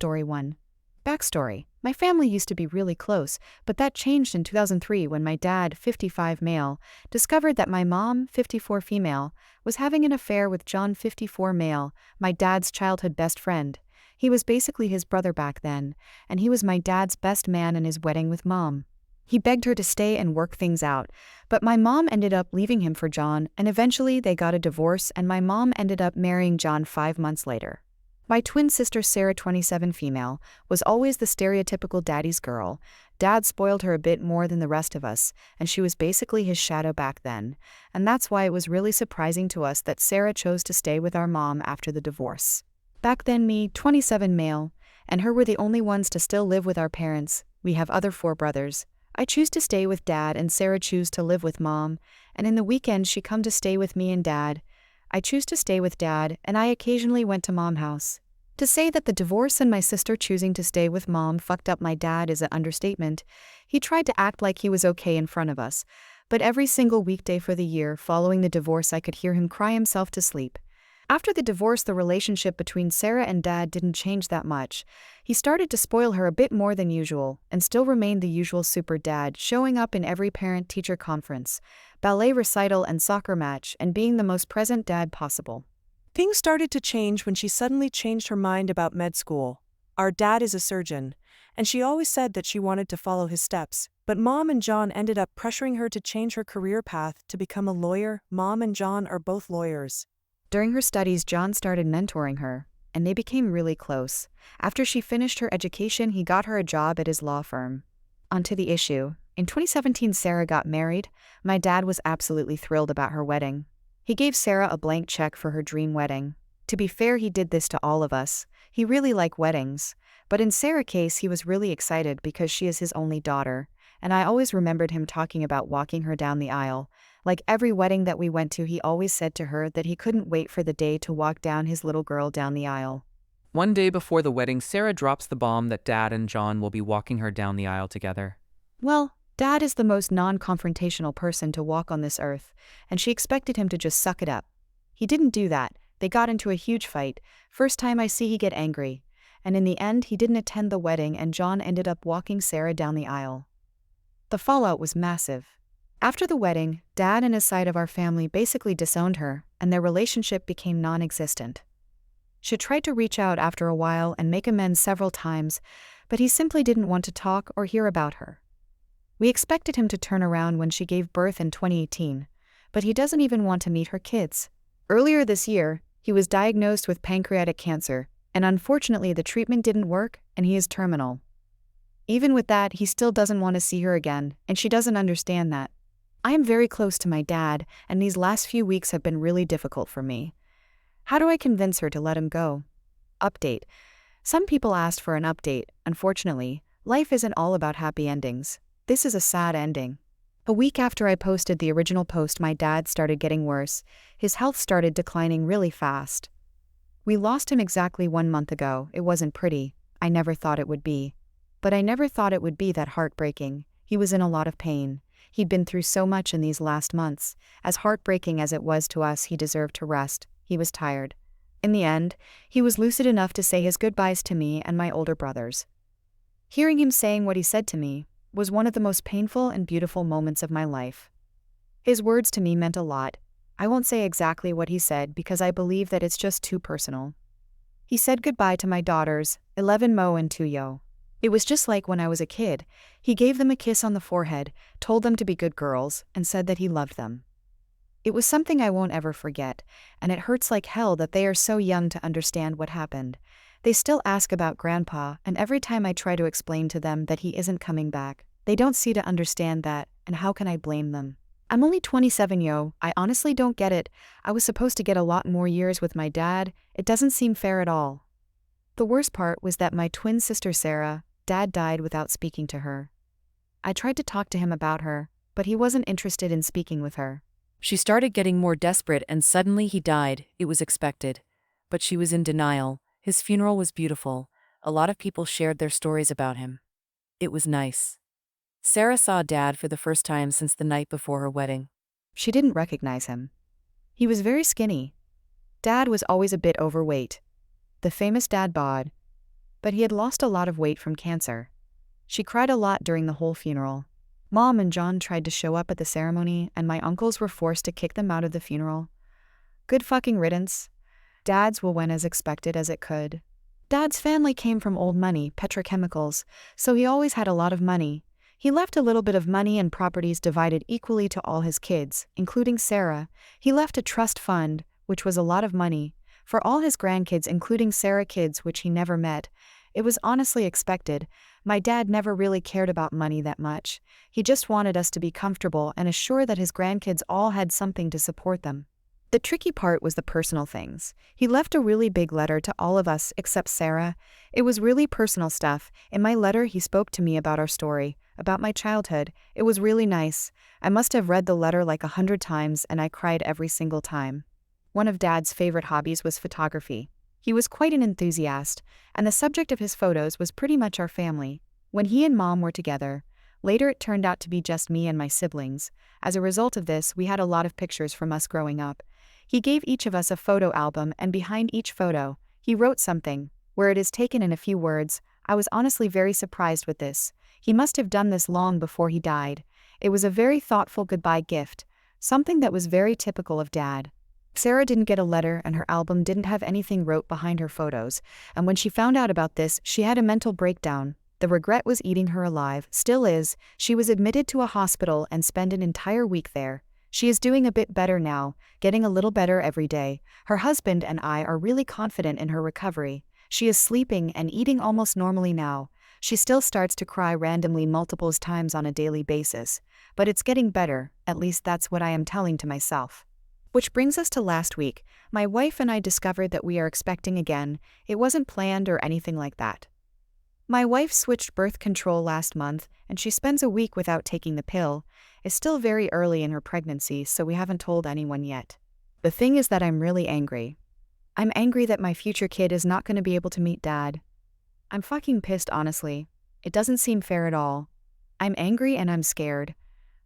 Story 1. Backstory. My family used to be really close, but that changed in 2003 when my dad, 55 male, discovered that my mom, 54 female, was having an affair with John, 54 male, my dad's childhood best friend. He was basically his brother back then, and he was my dad's best man in his wedding with mom. He begged her to stay and work things out, but my mom ended up leaving him for John, and eventually they got a divorce and my mom ended up marrying John 5 months later. My twin sister Sarah, 27 female, was always the stereotypical daddy's girl. Dad spoiled her a bit more than the rest of us, and she was basically his shadow back then, and that's why it was really surprising to us that Sarah chose to stay with our mom after the divorce. Back then me, 27 male, and her were the only ones to still live with our parents. We have other 4 brothers. I choose to stay with Dad and Sarah choose to live with Mom, and in the weekend she come to stay with me and Dad. I choose to stay with Dad, and I occasionally went to Mom house. To say that the divorce and my sister choosing to stay with Mom fucked up my dad is an understatement. He tried to act like he was okay in front of us, but every single weekday for the year following the divorce I could hear him cry himself to sleep. After the divorce, the relationship between Sarah and Dad didn't change that much. He started to spoil her a bit more than usual, and still remained the usual super dad, showing up in every parent-teacher conference, ballet recital and soccer match, and being the most present dad possible. Things started to change when she suddenly changed her mind about med school. Our dad is a surgeon, and she always said that she wanted to follow his steps, but Mom and John ended up pressuring her to change her career path to become a lawyer. Mom and John are both lawyers. During her studies, John started mentoring her, and they became really close. After she finished her education, he got her a job at his law firm. Onto the issue. In 2017, Sarah got married. My dad was absolutely thrilled about her wedding. He gave Sarah a blank check for her dream wedding. To be fair, he did this to all of us. He really liked weddings. But in Sarah's case, he was really excited because she is his only daughter, and I always remembered him talking about walking her down the aisle. Like every wedding that we went to, he always said to her that he couldn't wait for the day to walk down his little girl down the aisle. One day before the wedding, Sarah drops the bomb that Dad and John will be walking her down the aisle together. Well, Dad is the most non-confrontational person to walk on this earth, and she expected him to just suck it up. He didn't do that. They got into a huge fight. First time I see he get angry. And in the end, he didn't attend the wedding and John ended up walking Sarah down the aisle. The fallout was massive. After the wedding, Dad and his side of our family basically disowned her, and their relationship became non-existent. She tried to reach out after a while and make amends several times, but he simply didn't want to talk or hear about her. We expected him to turn around when she gave birth in 2018, but he doesn't even want to meet her kids. Earlier this year, he was diagnosed with pancreatic cancer, and unfortunately the treatment didn't work, and he is terminal. Even with that, he still doesn't want to see her again, and she doesn't understand that. I am very close to my dad, and these last few weeks have been really difficult for me. How do I convince her to let him go? Update. Some people asked for an update. Unfortunately, life isn't all about happy endings. This is a sad ending. A week after I posted the original post, my dad started getting worse. His health started declining really fast. We lost him exactly 1 month ago. It wasn't pretty. I never thought it would be. But I never thought it would be that heartbreaking. He was in a lot of pain. He'd been through so much in these last months. As heartbreaking as it was to us, he deserved to rest. He was tired. In the end, he was lucid enough to say his goodbyes to me and my older brothers. Hearing him saying what he said to me was one of the most painful and beautiful moments of my life. His words to me meant a lot. I won't say exactly what he said because I believe that it's just too personal. He said goodbye to my daughters, 11 Mo and 2 Yo. It was just like when I was a kid. He gave them a kiss on the forehead, told them to be good girls, and said that he loved them. It was something I won't ever forget, and it hurts like hell that they are so young to understand what happened. They still ask about Grandpa, and every time I try to explain to them that he isn't coming back, they don't seem to understand that, and how can I blame them? I'm only 27 yo, I honestly don't get it. I was supposed to get a lot more years with my dad. It doesn't seem fair at all. The worst part was that my twin sister Sarah, Dad died without speaking to her. I tried to talk to him about her, but he wasn't interested in speaking with her. She started getting more desperate and suddenly he died. It was expected. But she was in denial. His funeral was beautiful. A lot of people shared their stories about him. It was nice. Sarah saw Dad for the first time since the night before her wedding. She didn't recognize him. He was very skinny. Dad was always a bit overweight. The famous dad bod. but he had lost a lot of weight from cancer. She cried a lot during the whole funeral. Mom and John tried to show up at the ceremony, and my uncles were forced to kick them out of the funeral. Good fucking riddance. Dad's will went as expected as it could. Dad's family came from old money, petrochemicals, so he always had a lot of money. He left a little bit of money and properties divided equally to all his kids, including Sarah. He left a trust fund, which was a lot of money, for all his grandkids, including Sarah kids which he never met. It was honestly expected. My dad never really cared about money that much. He just wanted us to be comfortable and assure that his grandkids all had something to support them. The tricky part was the personal things. He left a really big letter to all of us except Sarah. It was really personal stuff. In my letter, he spoke to me about our story, about my childhood. It was really nice. I must have read the letter like 100 times, and I cried every single time. One of Dad's favorite hobbies was photography. He was quite an enthusiast, and the subject of his photos was pretty much our family. When he and Mom were together, later it turned out to be just me and my siblings. As a result of this, we had a lot of pictures from us growing up. He gave each of us a photo album, and behind each photo, he wrote something, where it is taken in a few words. I was honestly very surprised with this. He must have done this long before he died. It was a very thoughtful goodbye gift, something that was very typical of Dad. Sarah didn't get a letter, and her album didn't have anything wrote behind her photos, and when she found out about this, she had a mental breakdown. The regret was eating her alive, still is. She was admitted to a hospital and spent an entire week there. She is doing a bit better now, getting a little better every day. Her husband and I are really confident in her recovery. She is sleeping and eating almost normally now. She still starts to cry randomly multiple times on a daily basis, but it's getting better, at least that's what I am telling to myself. Which brings us to last week. My wife and I discovered that we are expecting again. It wasn't planned or anything like that. My wife switched birth control last month, and she spends a week without taking the pill. It's still very early in her pregnancy, so we haven't told anyone yet. The thing is that I'm really angry. I'm angry that my future kid is not going to be able to meet Dad. I'm fucking pissed, honestly. It doesn't seem fair at all. I'm angry and I'm scared.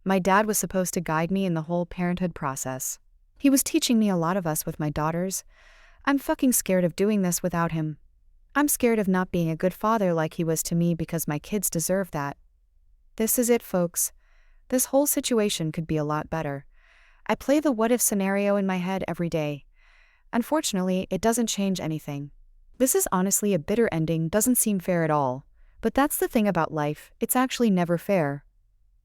My dad was supposed to guide me in the whole parenthood process. He was teaching me a lot of us with my daughters. I'm fucking scared of doing this without him. I'm scared of not being a good father like he was to me because my kids deserve that. This is it, folks. This whole situation could be a lot better. I play the what-if scenario in my head every day. Unfortunately, it doesn't change anything. This is honestly a bitter ending, doesn't seem fair at all. But that's the thing about life, it's actually never fair.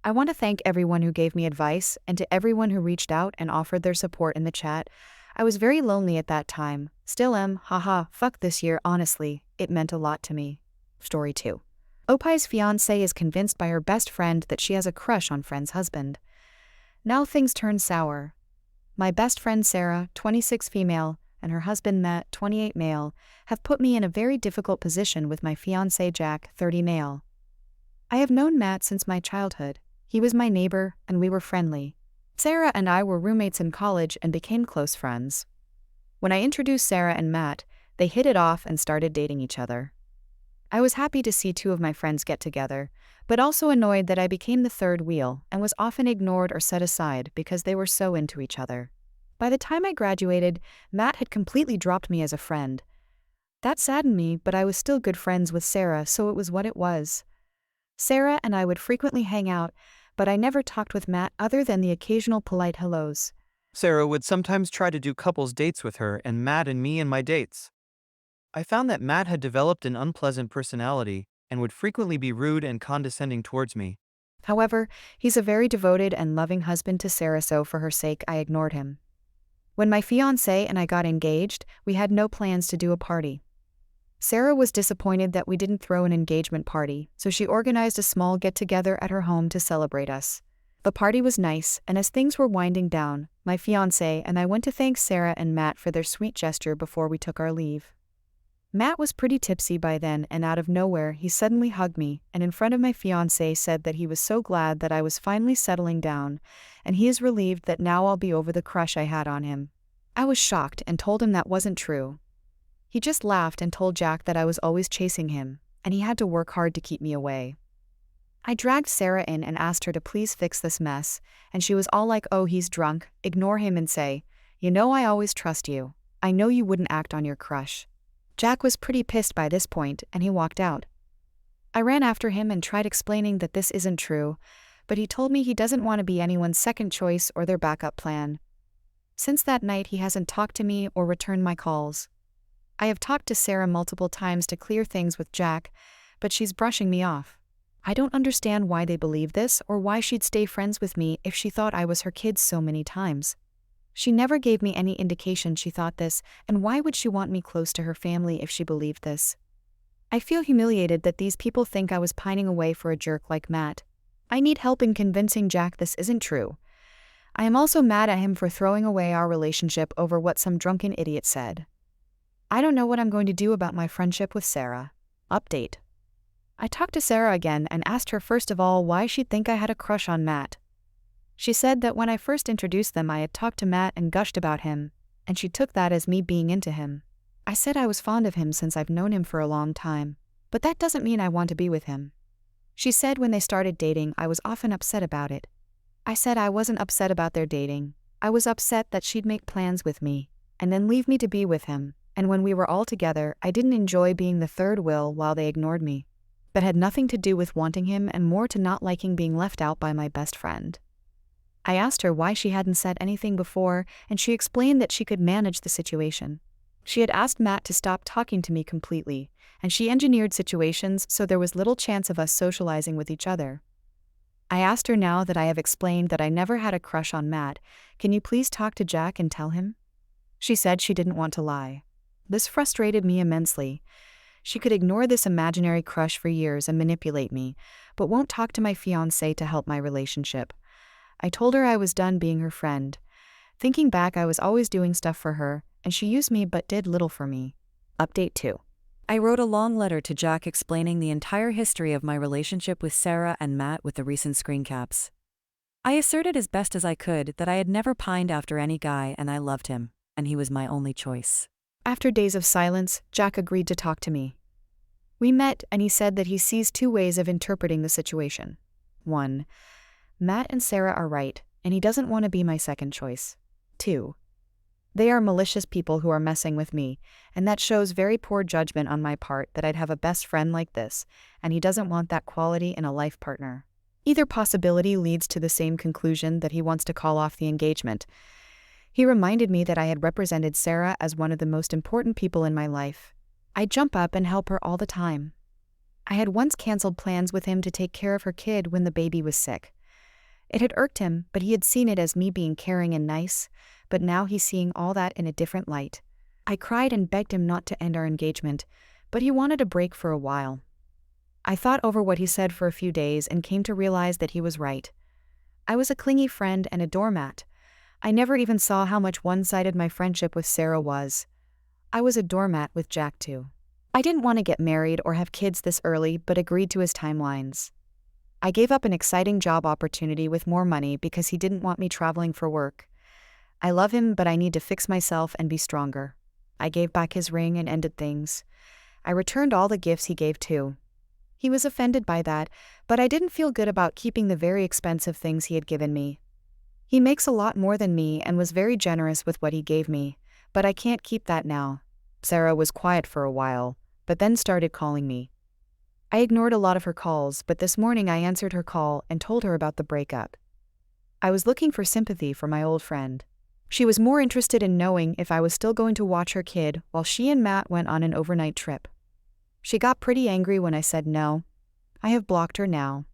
I want to thank everyone who gave me advice, and to everyone who reached out and offered their support in the chat. I was very lonely at that time. Still am, haha, fuck this year, honestly, it meant a lot to me. Story 2. Opai's fiancé is convinced by her best friend that she has a crush on friend's husband. Now things turn sour. My best friend Sarah, 26 female, and her husband Matt, 28 male, have put me in a very difficult position with my fiancé Jack, 30 male. I have known Matt since my childhood. He was my neighbor, and we were friendly. Sarah and I were roommates in college and became close friends. When I introduced Sarah and Matt, they hit it off and started dating each other. I was happy to see two of my friends get together, but also annoyed that I became the third wheel and was often ignored or set aside because they were so into each other. By the time I graduated, Matt had completely dropped me as a friend. That saddened me, but I was still good friends with Sarah, so it was what it was. Sarah and I would frequently hang out, but I never talked with Matt other than the occasional polite hellos. Sarah would sometimes try to do couples dates with her and Matt and me in my dates. I found that Matt had developed an unpleasant personality and would frequently be rude and condescending towards me. However, he's a very devoted and loving husband to Sarah, so for her sake I ignored him. When my fiancé and I got engaged, we had no plans to do a party. Sarah was disappointed that we didn't throw an engagement party, so she organized a small get-together at her home to celebrate us. The party was nice, and as things were winding down, my fiancé and I went to thank Sarah and Matt for their sweet gesture before we took our leave. Matt was pretty tipsy by then, and out of nowhere he suddenly hugged me and in front of my fiancé said that he was so glad that I was finally settling down, and he is relieved that now I'll be over the crush I had on him. I was shocked and told him that wasn't true. He just laughed and told Jack that I was always chasing him, and he had to work hard to keep me away. I dragged Sarah in and asked her to please fix this mess, and she was all like, "Oh, he's drunk, ignore him and say, 'You know I always trust you. I know you wouldn't act on your crush.'" Jack was pretty pissed by this point and he walked out. I ran after him and tried explaining that this isn't true, but he told me he doesn't want to be anyone's second choice or their backup plan. Since that night, he hasn't talked to me or returned my calls. I have talked to Sarah multiple times to clear things with Jack, but she's brushing me off. I don't understand why they believe this or why she'd stay friends with me if she thought I was her kid so many times. She never gave me any indication she thought this, and why would she want me close to her family if she believed this? I feel humiliated that these people think I was pining away for a jerk like Matt. I need help in convincing Jack this isn't true. I am also mad at him for throwing away our relationship over what some drunken idiot said. I don't know what I'm going to do about my friendship with Sarah. Update. I talked to Sarah again and asked her first of all why she'd think I had a crush on Matt. She said that when I first introduced them I had talked to Matt and gushed about him, and she took that as me being into him. I said I was fond of him since I've known him for a long time, but that doesn't mean I want to be with him. She said when they started dating I was often upset about it. I said I wasn't upset about their dating. I was upset that she'd make plans with me, and then leave me to be with him, and when we were all together I didn't enjoy being the third wheel while they ignored me. That had nothing to do with wanting him and more to not liking being left out by my best friend. I asked her why she hadn't said anything before, and she explained that she could manage the situation. She had asked Matt to stop talking to me completely, and she engineered situations so there was little chance of us socializing with each other. I asked her now that I have explained that I never had a crush on Matt, can you please talk to Jack and tell him? She said she didn't want to lie. This frustrated me immensely. She could ignore this imaginary crush for years and manipulate me, but won't talk to my fiancé to help my relationship. I told her I was done being her friend. Thinking back, I was always doing stuff for her, and she used me but did little for me. Update 2. I wrote a long letter to Jack explaining the entire history of my relationship with Sarah and Matt with the recent screen caps. I asserted as best as I could that I had never pined after any guy and I loved him, and he was my only choice. After days of silence, Jack agreed to talk to me. We met and he said that he sees two ways of interpreting the situation. 1. Matt and Sarah are right, and he doesn't want to be my second choice. 2. They are malicious people who are messing with me, and that shows very poor judgment on my part that I'd have a best friend like this, and he doesn't want that quality in a life partner. Either possibility leads to the same conclusion that he wants to call off the engagement. He reminded me that I had represented Sarah as one of the most important people in my life. I jump up and help her all the time. I had once canceled plans with him to take care of her kid when the baby was sick. It had irked him, but he had seen it as me being caring and nice, but now he's seeing all that in a different light. I cried and begged him not to end our engagement, but he wanted a break for a while. I thought over what he said for a few days and came to realize that he was right. I was a clingy friend and a doormat. I never even saw how much one-sided my friendship with Sarah was. I was a doormat with Jack too. I didn't want to get married or have kids this early but agreed to his timelines. I gave up an exciting job opportunity with more money because he didn't want me traveling for work. I love him, but I need to fix myself and be stronger. I gave back his ring and ended things. I returned all the gifts he gave too. He was offended by that, but I didn't feel good about keeping the very expensive things he had given me. He makes a lot more than me and was very generous with what he gave me, but I can't keep that now. Sarah was quiet for a while, but then started calling me. I ignored a lot of her calls, but this morning I answered her call and told her about the breakup. I was looking for sympathy for my old friend. She was more interested in knowing if I was still going to watch her kid while she and Matt went on an overnight trip. She got pretty angry when I said no. I have blocked her now.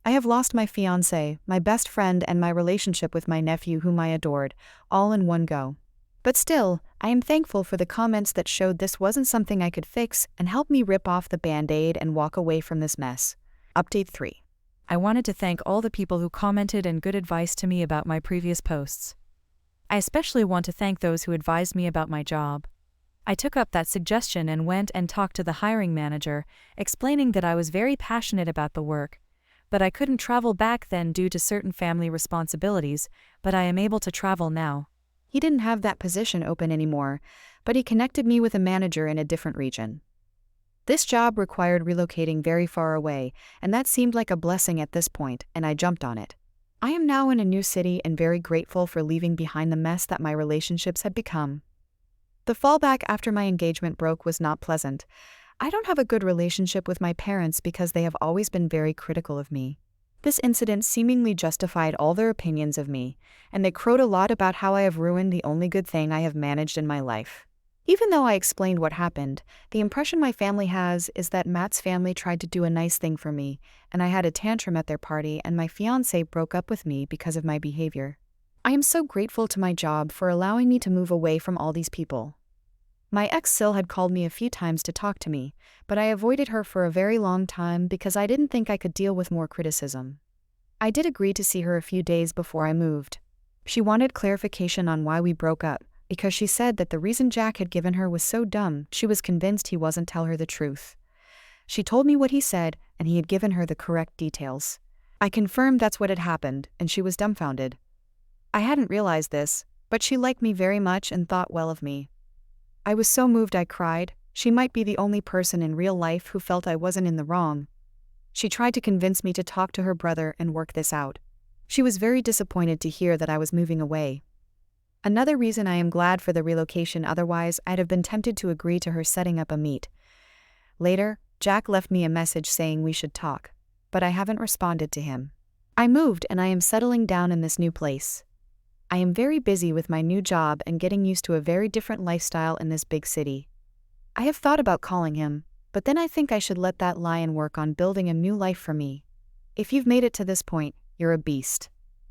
I have lost my fiancé, my best friend, and my relationship with my nephew whom I adored, all in one go. But still, I am thankful for the comments that showed this wasn't something I could fix and helped me rip off the Band-Aid and walk away from this mess. Update 3. I wanted to thank all the people who commented and good advice to me about my previous posts. I especially want to thank those who advised me about my job. I took up that suggestion and went and talked to the hiring manager, explaining that I was very passionate about the work, but I couldn't travel back then due to certain family responsibilities, but I am able to travel now. He didn't have that position open anymore, but he connected me with a manager in a different region. This job required relocating very far away, and that seemed like a blessing at this point, and I jumped on it. I am now in a new city and very grateful for leaving behind the mess that my relationships had become. The fallback after my engagement broke was not pleasant. I don't have a good relationship with my parents because they have always been very critical of me. This incident seemingly justified all their opinions of me, and they crowed a lot about how I have ruined the only good thing I have managed in my life. Even though I explained what happened, the impression my family has is that Matt's family tried to do a nice thing for me, and I had a tantrum at their party and my fiancé broke up with me because of my behavior. I am so grateful to my job for allowing me to move away from all these people. My ex Sil had called me a few times to talk to me, but I avoided her for a very long time because I didn't think I could deal with more criticism. I did agree to see her a few days before I moved. She wanted clarification on why we broke up, because she said that the reason Jack had given her was so dumb, she was convinced he wasn't tell her the truth. She told me what he said, and he had given her the correct details. I confirmed that's what had happened, and she was dumbfounded. I hadn't realized this, but she liked me very much and thought well of me. I was so moved I cried. She might be the only person in real life who felt I wasn't in the wrong. She tried to convince me to talk to her brother and work this out. She was very disappointed to hear that I was moving away. Another reason I am glad for the relocation, otherwise I'd have been tempted to agree to her setting up a meet. Later, Jack left me a message saying we should talk, but I haven't responded to him. I moved and I am settling down in this new place. I am very busy with my new job and getting used to a very different lifestyle in this big city. I have thought about calling him, but then I think I should let that lie and work on building a new life for me. If you've made it to this point, you're a beast.